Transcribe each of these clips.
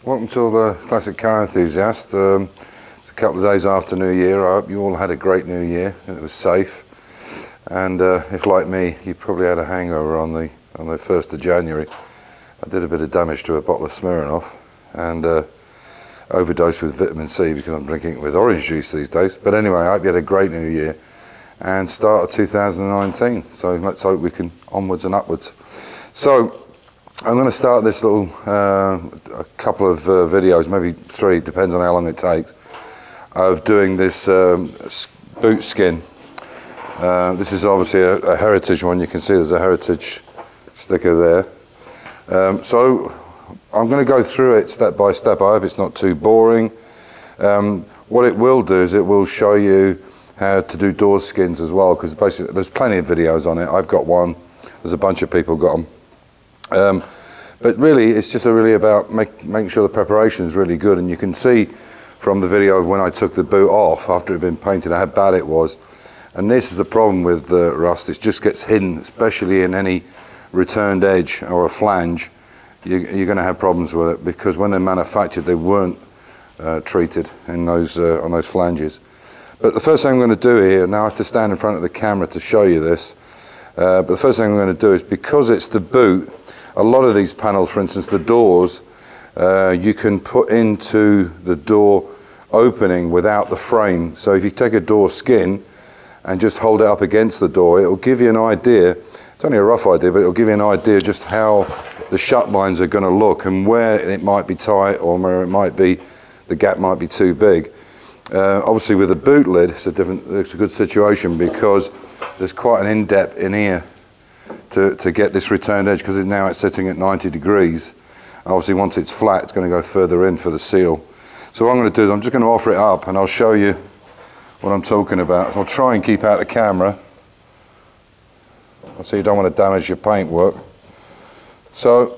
Welcome to all the Classic Car Enthusiasts. It's a couple of days after New Year. I hope you all had a great New Year and it was safe. And if, like me, you probably had a hangover on the 1st of January, I did a bit of damage to a bottle of Smirnoff and overdosed with vitamin C because I'm drinking it with orange juice these days. But anyway, I hope you had a great New Year and start of 2019. So let's hope we can onwards and upwards. So I'm going to start this little a couple of videos, maybe 3, depends on how long it takes, of doing this boot skin. This is obviously a heritage one. You can see there's a heritage sticker there. So I'm going to go through it step by step. I hope it's not too boring. What it will do is it will show you how to do door skins as well, because basically there's plenty of videos on it. I've got one. There's a bunch of people got them. But really, it's just really about making sure the preparation is really good. And you can see from the video of when I took the boot off after it had been painted how bad it was. And this is the problem with rust. It just gets hidden, especially in any returned edge or a flange. You're going to have problems with it because when they're manufactured, they weren't treated in those on those flanges. But the first thing I'm going to do here, now I have to stand in front of the camera to show you this. But the first thing I'm going to do is, because it's the boot, a lot of these panels, for instance, the doors, you can put into the door opening without the frame. So if you take a door skin and just hold it up against the door, it will give you an idea. It's only a rough idea, but it will give you an idea just how the shut lines are going to look and where it might be tight or where it might be, the gap might be too big. Obviously with a boot lid, it's a good situation because there's quite an in-depth in here to get this returned edge, because now it's sitting at 90 degrees. Obviously once it's flat, it's going to go further in for the seal. So what I'm going to do is I'm just going to offer it up and I'll show you what I'm talking about. I'll try and keep out the camera so you don't want to damage your paintwork. So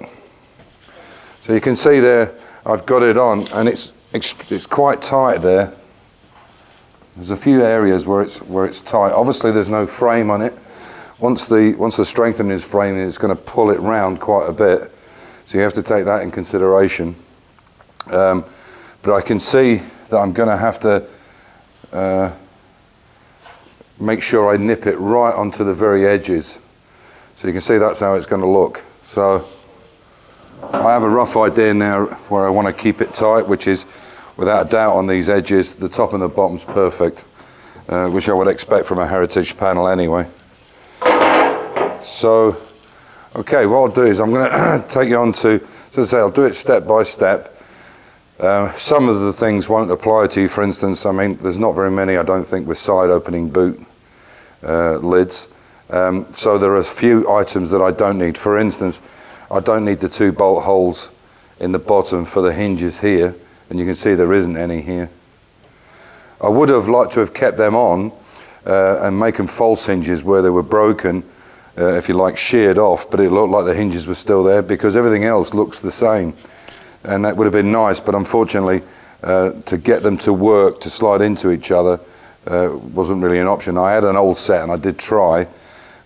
you can see there I've got it on and it's quite tight there. There's a few areas where it's tight. Obviously there's no frame on it. Once the strengthening is framed, it's going to pull it round quite a bit. So you have to take that in consideration. But I can see that I'm going to have to make sure I nip it right onto the very edges. So you can see that's how it's going to look. So I have a rough idea now where I want to keep it tight, which is without a doubt on these edges. The top and the bottom's perfect, which I would expect from a heritage panel anyway. So, okay, what I'll do is I'm going to take you on to, so as I say, I'll do it step by step. Some of the things won't apply to you. For instance, I mean, there's not very many, I don't think, with side opening boot lids. So there are a few items that I don't need. For instance, I don't need the 2 bolt holes in the bottom for the hinges here, and you can see there isn't any here. I would have liked to have kept them on and make them false hinges where they were broken, if you like, sheared off, but it looked like the hinges were still there because everything else looks the same. And that would have been nice, but unfortunately to get them to work, to slide into each other, wasn't really an option. I had an old set and I did try,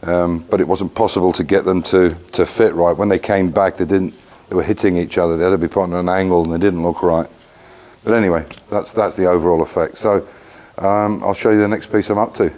but it wasn't possible to get them to fit right. When they came back, they were hitting each other. They had to be put on an angle and they didn't look right. But anyway, that's the overall effect. So I'll show you the next piece I'm up to.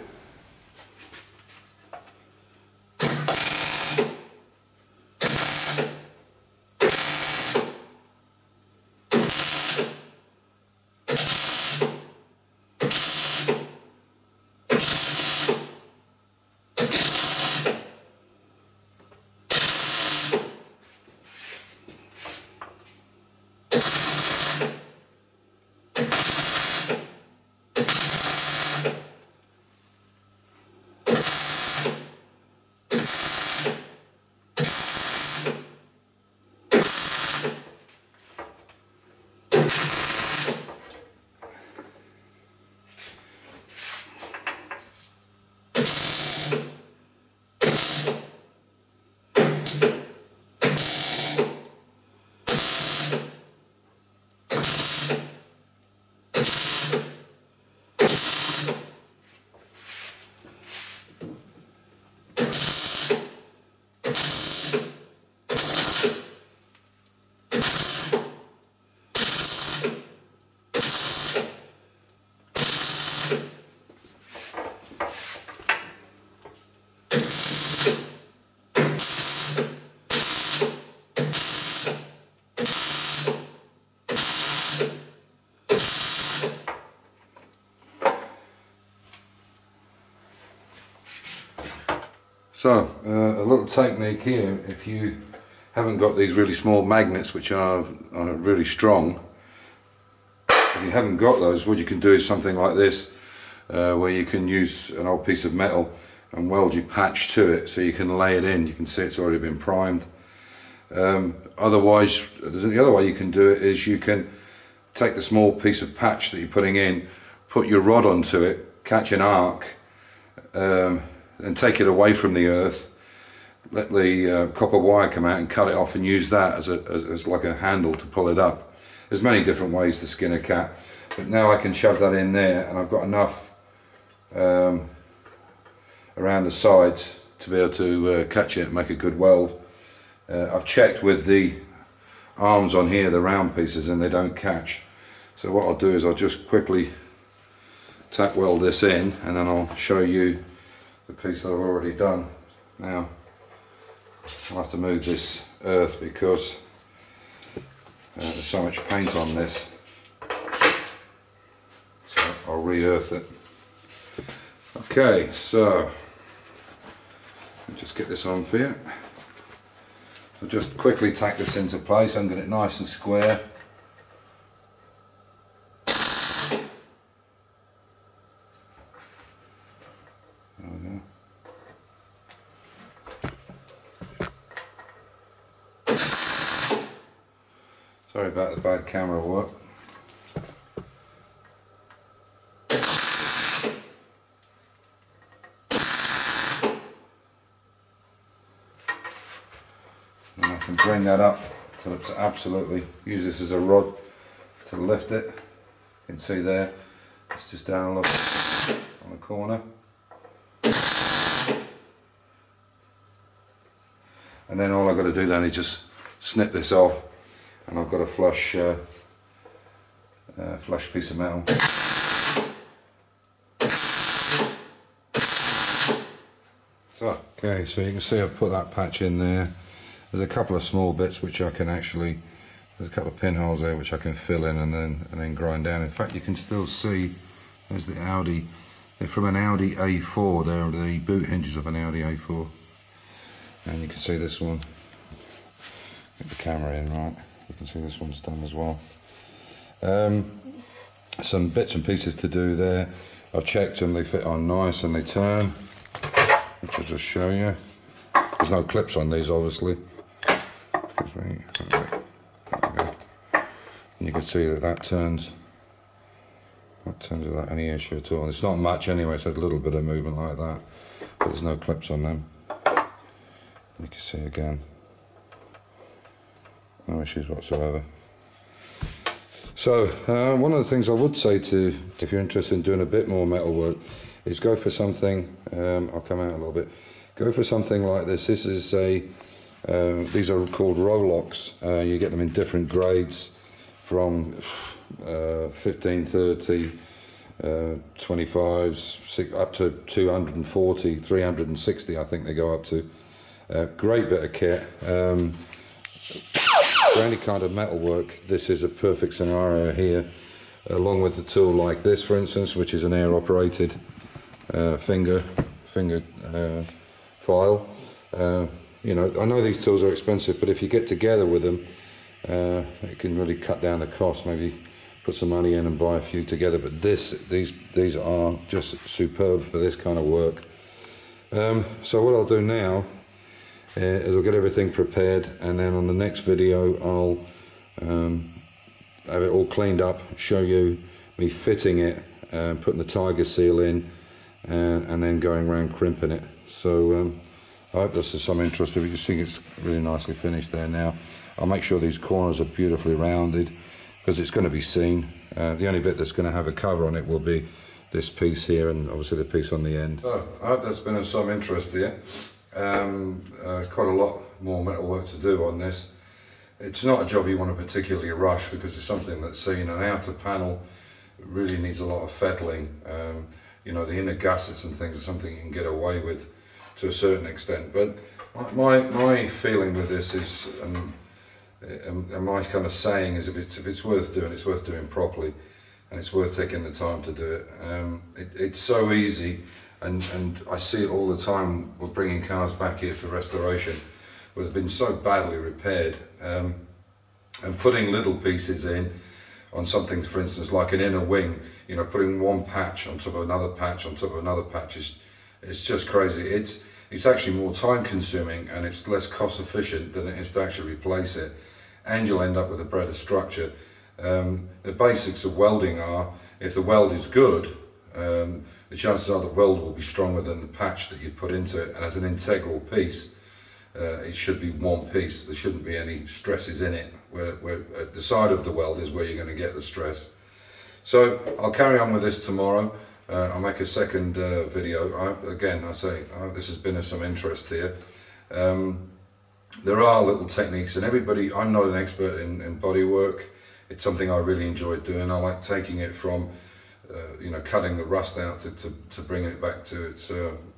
So, a little technique here, if you haven't got these really small magnets which are really strong, if you haven't got those, what you can do is something like this, where you can use an old piece of metal and weld your patch to it so you can lay it in. You can see it's already been primed. Otherwise, the other way you can do it is you can take the small piece of patch that you're putting in, put your rod onto it, catch an arc, and take it away from the earth, let the copper wire come out and cut it off and use that as like a handle to pull it up. There's many different ways to skin a cat, but now I can shove that in there and I've got enough around the sides to be able to catch it and make a good weld. I've checked with the arms on here, the round pieces, and they don't catch. So what I'll do is I'll just quickly tack weld this in and then I'll show you the piece that I've already done. Now I'll have to move this earth because there's so much paint on this, so I'll re-earth it. Okay, so I'll just get this on for you. I'll just quickly tack this into place and get it nice and square. Sorry about the bad camera work. And I can bring that up till it's absolutely, use this as a rod to lift it. You can see there, it's just down a little on the corner. And then all I've got to do then is just snip this off. And I've got a flush piece of metal. So, okay, so you can see I've put that patch in there. There's a couple of small bits which I can actually, there's a couple of pinholes there which I can fill in and then grind down. In fact, you can still see there's the Audi. They're from an Audi A4. They're the boot hinges of an Audi A4. And you can see this one. Get the camera in, right? You can see this one's done as well. Some bits and pieces to do there. I've checked them, they fit on nice and they turn, which I'll just show you. There's no clips on these, obviously. And you can see that turns. That turns without any issue at all. It's not much anyway, it's a little bit of movement like that, but there's no clips on them. You can see again. No issues whatsoever. So one of the things I would say to, if you're interested in doing a bit more metal work, is go for something, I'll come out a little bit, go for something like this. This is a, these are called Rolox. You get them in different grades from 15, 30, 25s, up to 240, 360 I think they go up to. Great bit of kit. For any kind of metal work, this is a perfect scenario here, along with a tool like this, for instance, which is an air operated finger file. You know, I know these tools are expensive, but if you get together with them, it can really cut down the cost. Maybe put some money in and buy a few together, but these are just superb for this kind of work. So what I'll do now is I'll get everything prepared, and then on the next video I'll have it all cleaned up, show you me fitting it, putting the tiger seal in, and then going around crimping it. So I hope this is some interest. If you see, it's really nicely finished there now. I'll make sure these corners are beautifully rounded because it's going to be seen. The only bit that's going to have a cover on it will be this piece here and obviously the piece on the end. So I hope that's been of some interest here. Quite a lot more metal work to do on this. it's not a job you want to particularly rush, because it's something that's seen. An outer panel really needs a lot of fettling. You know, the inner gussets and things are something you can get away with to a certain extent. But my feeling with this is, and my kind of saying is, if it's worth doing, it's worth doing properly, and it's worth taking the time to do it. It's so easy, and I see it all the time. We're bringing cars back here for restoration, where they've been so badly repaired, and putting little pieces in on something, for instance, like an inner wing, you know, putting one patch on top of another patch on top of another patch it's just crazy. It's actually more time consuming, and it's less cost efficient than it is to actually replace it, and you'll end up with a better structure. The basics of welding are, if the weld is good, the chances are the weld will be stronger than the patch that you put into it, and as an integral piece, it should be one piece. There shouldn't be any stresses in it, where at the side of the weld is where you're going to get the stress. So I'll carry on with this tomorrow. I'll make a second video. Again, I say this has been of some interest here. There are little techniques, and everybody, I'm not an expert in bodywork. It's something I really enjoy doing. I like taking it from, you know, cutting the rust out to bringing it back to its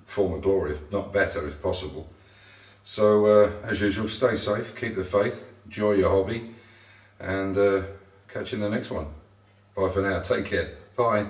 former glory, if not better, if possible. So, as usual, stay safe, keep the faith, enjoy your hobby, and catch you in the next one. Bye for now, take care, bye.